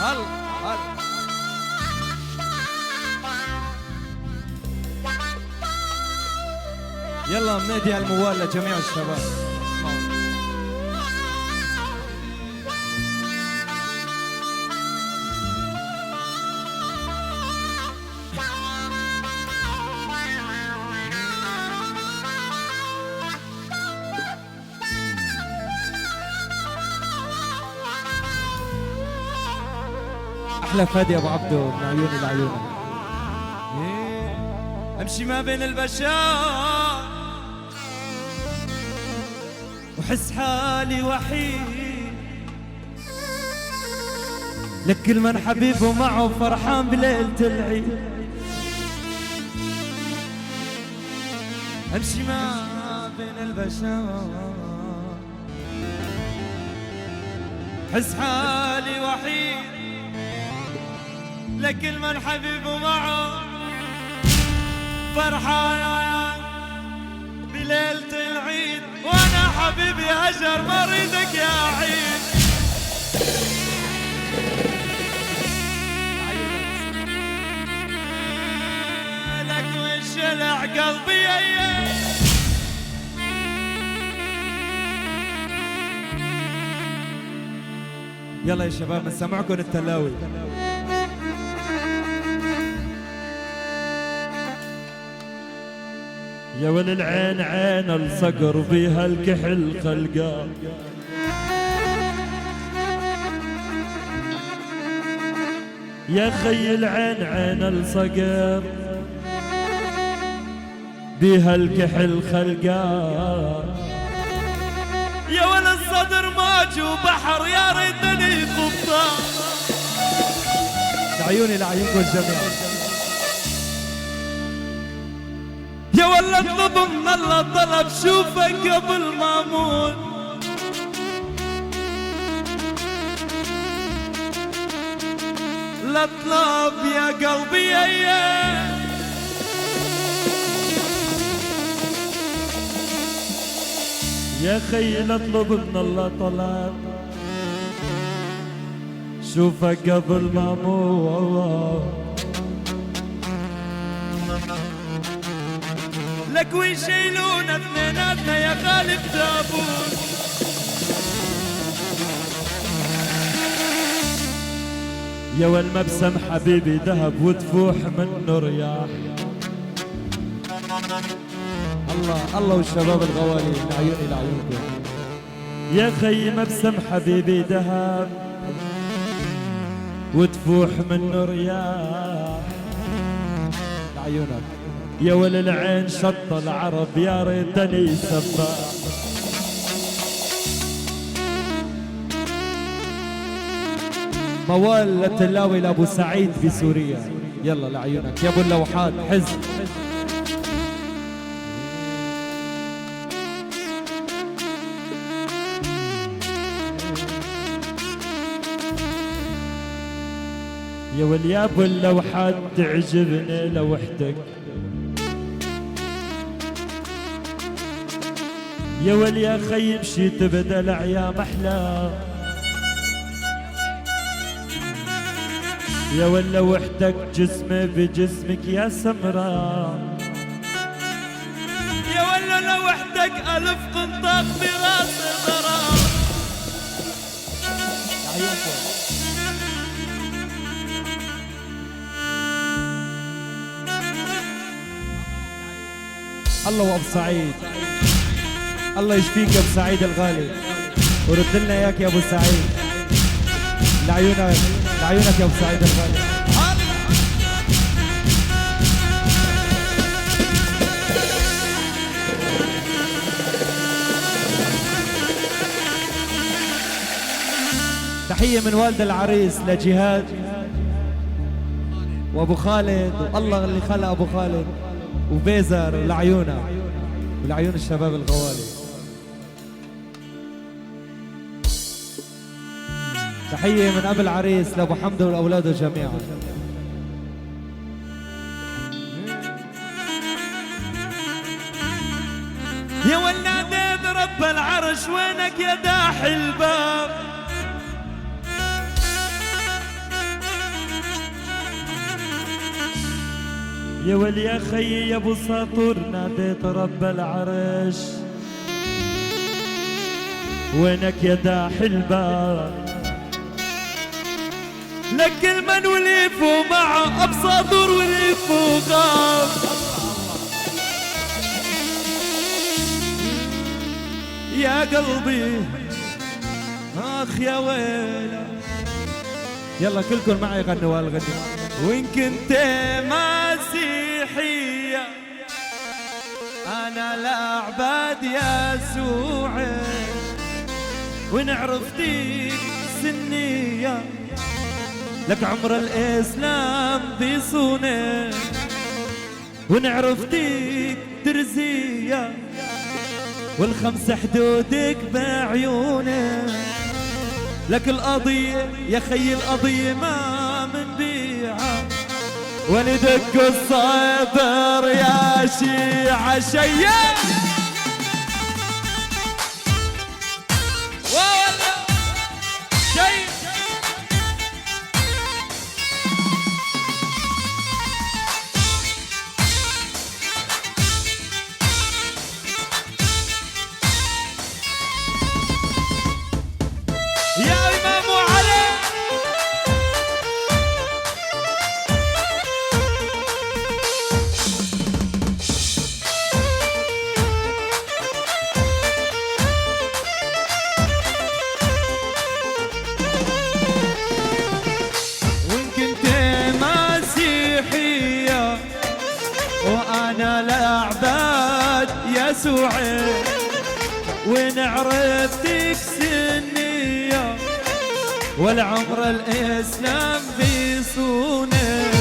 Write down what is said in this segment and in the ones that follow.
هلا يلا منادي على الموال لجميع الشباب. احلى فادي ابو عبدو من عيوني لعيونك. امشي ما بين البشر وحس حالي وحيد، لك كل من حبيبه معه فرحان بليلة العيد. امشي ما بين البشر حس حالي وحيد، لكل من حبيبه معه فرحان بليلة العيد. وانا حبيبي هجر مريدك يا عيد. لك وانشلع قلبي يلا يا شباب نسمعكم التلاوي. يا ول العين عين الصقر بيها الكحل خلقان، يا خي العين عين الصقر بيها الكحل خلقان، يا ول الصدر موج وبحر يا ريتني قبطان. لعيوني لعيونكم الجميع. يا ولا اطلب من الله طلب شوفك قبل ما اموت، لا اطلب يا قلبي يا خي اطلب من الله طلب شوفك قبل ما اموت، لك ويشيلونا اثنيناتنا يا غالب تابوت. يا والمبسم حبيبي ذهب وتفوح منه رياح. الله الله والشباب الغوالي لعيوني لعيونكم. يا خي مبسم حبيبي ذهب وتفوح منه رياح لعيونك. يا ول العين شط العرب يا ريتني سباح. موال التلاوي لابو سعيد بسوريا. يلا لعيونك يا ابو اللوحات حزب. يا ول يا ابو اللوحات تعجبني لوحدك، يا ول يا خي مشيت بدل ايام احلى، يا ولا وحدك جسمي بجسمك يا سمراء، يا ولا لوحدك الف قنطاق براس ضرام. الله وابو سعيد، الله يشفيك يا ابو سعيد الغالي ورد لنا اياك يا ابو سعيد. لعيونك لعيونك يا ابو سعيد الغالي. تحية من والد العريس لجهاد وابو خالد، والله اللي خلق ابو خالد وبيزر لعيونا ولعيون الشباب الغوالي. تحية من ابو العريس لابو حمده والاولاد جميعا. يا ولاد رب العرش وينك يا داحي الباب، يا ولي يا خيي يا ابو ساطور ناديت رب العرش وينك يا داح الباب لك المن وليفوا معه ابساطور وليفوا غاب يا قلبي اخ يا ويلك يلا كلكم معي غنوا هالغني. وإن كنت مسيحية أنا لأعبد يسوع وإن عرفتيك سنية لك عمر الإسلام بيصونك وإن عرفتيك درزية والخمس حدودك بعيونك لك القضية يا خي القضية ما منبيعها ولدك الصبر يا شيعة شيا والله شي يا إمام علي وإن كنت مسيحية وأنا لأعبد يسوع وإن عرفتك سنية والعمر الإسلام بيصونك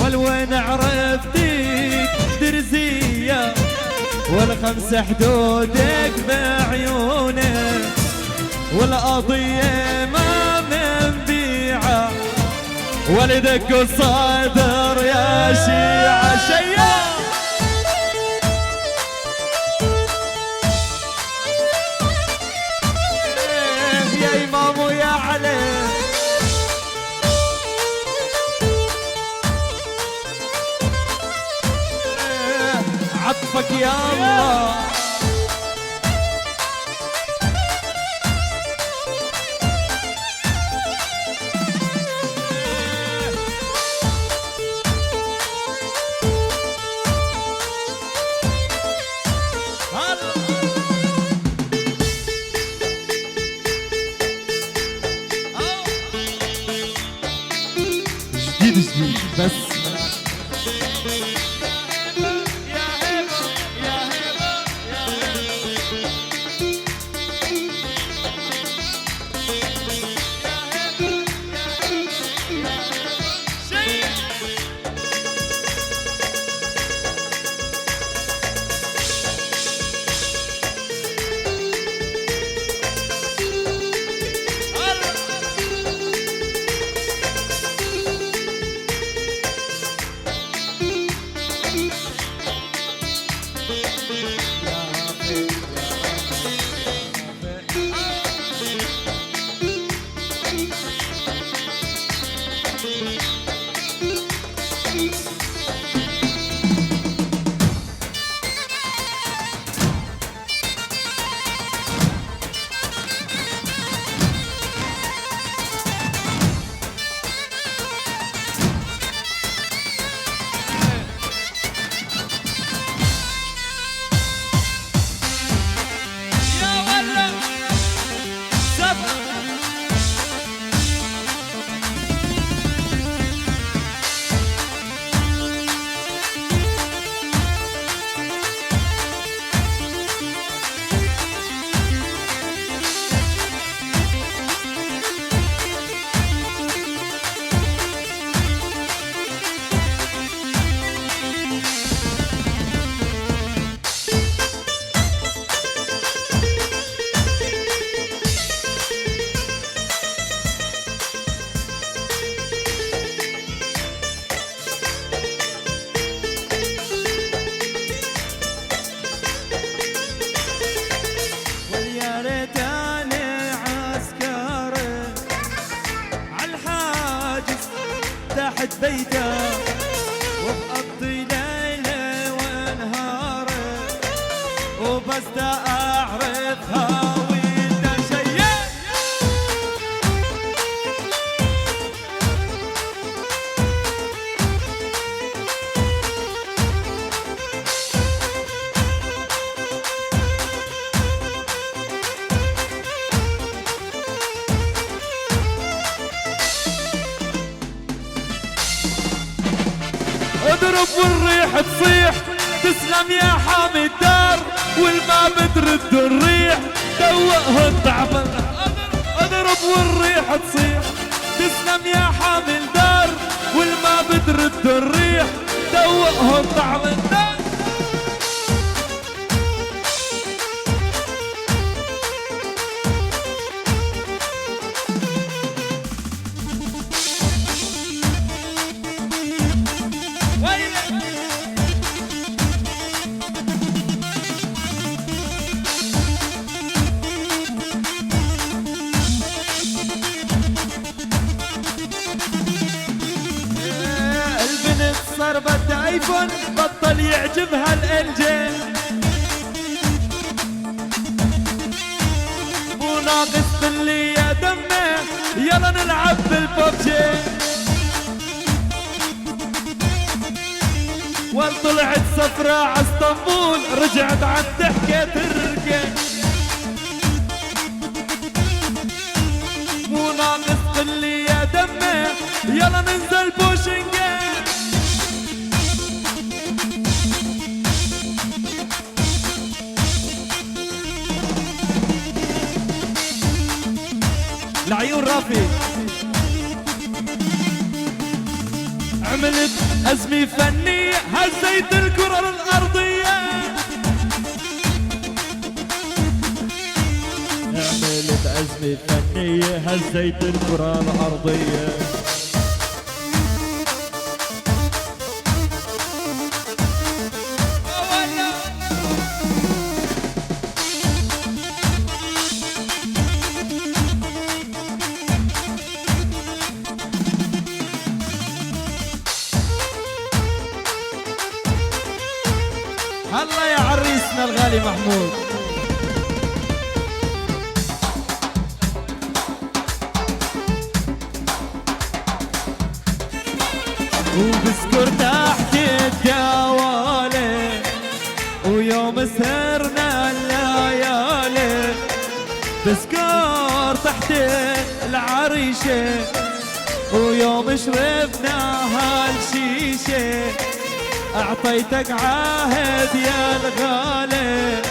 والوين عرفتك درزية والخمس حدودك بعيونك والقضية ما منبيعة ولدك الصدر يا شيعة شيا يا إمام يا علي عطفك يا الله جديد بس تحت بيته وبقضي وبس اعرفها وانت شيء. اضرب والريح تصيح تسلم يا حامي الدار، والما بترد الريح دوقهن طعم. اضرب والريح تصيح تسلم يا حامي الدار، والما بترد الريح دوقهن طعم النار. صار بدها ايفون بطل يعجبها الانجل، مو ناقص اللي يا دمه يلا نلعب بالببجي. وطلعت صفراء ع اسطنبول رجعت عن تحكي تركي، مو ناقص اللي يا دمه يلا ننزل بوشنجان. لعيون رافي عملت أزمة فنية هزيت الكرة الأرضية، عملت أزمة فنية هزيت الكرة الأرضية. هلا يا عريسنا الغالي محمود. وبسكر تحت الدوالي ويوم سهرنا الليالي، بسكر تحت العريشة ويوم شربنا هالشيشة، اعطيتك عهد يا الغالي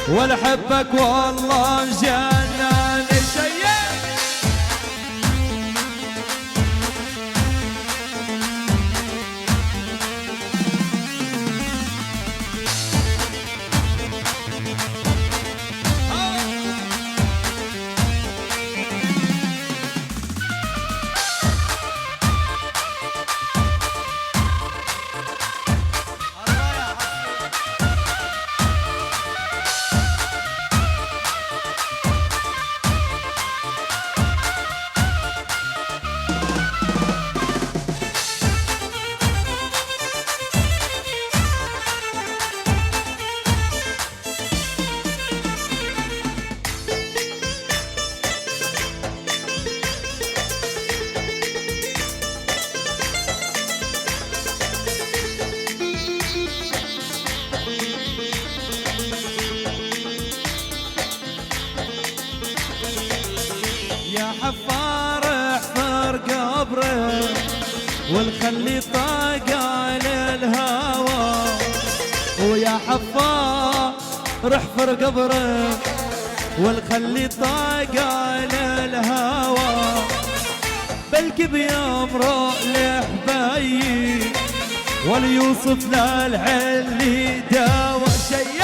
والحبك والله مجنن شيء. يا حفار احفر قبره والخلي طاقة للهوى، ويا حفار احفر قبره والخلي طاقة للهوى، بلكي بيمرق لحبايي وليوصف للعلي داوى شيء.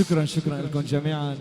شكرا لكم جميعا.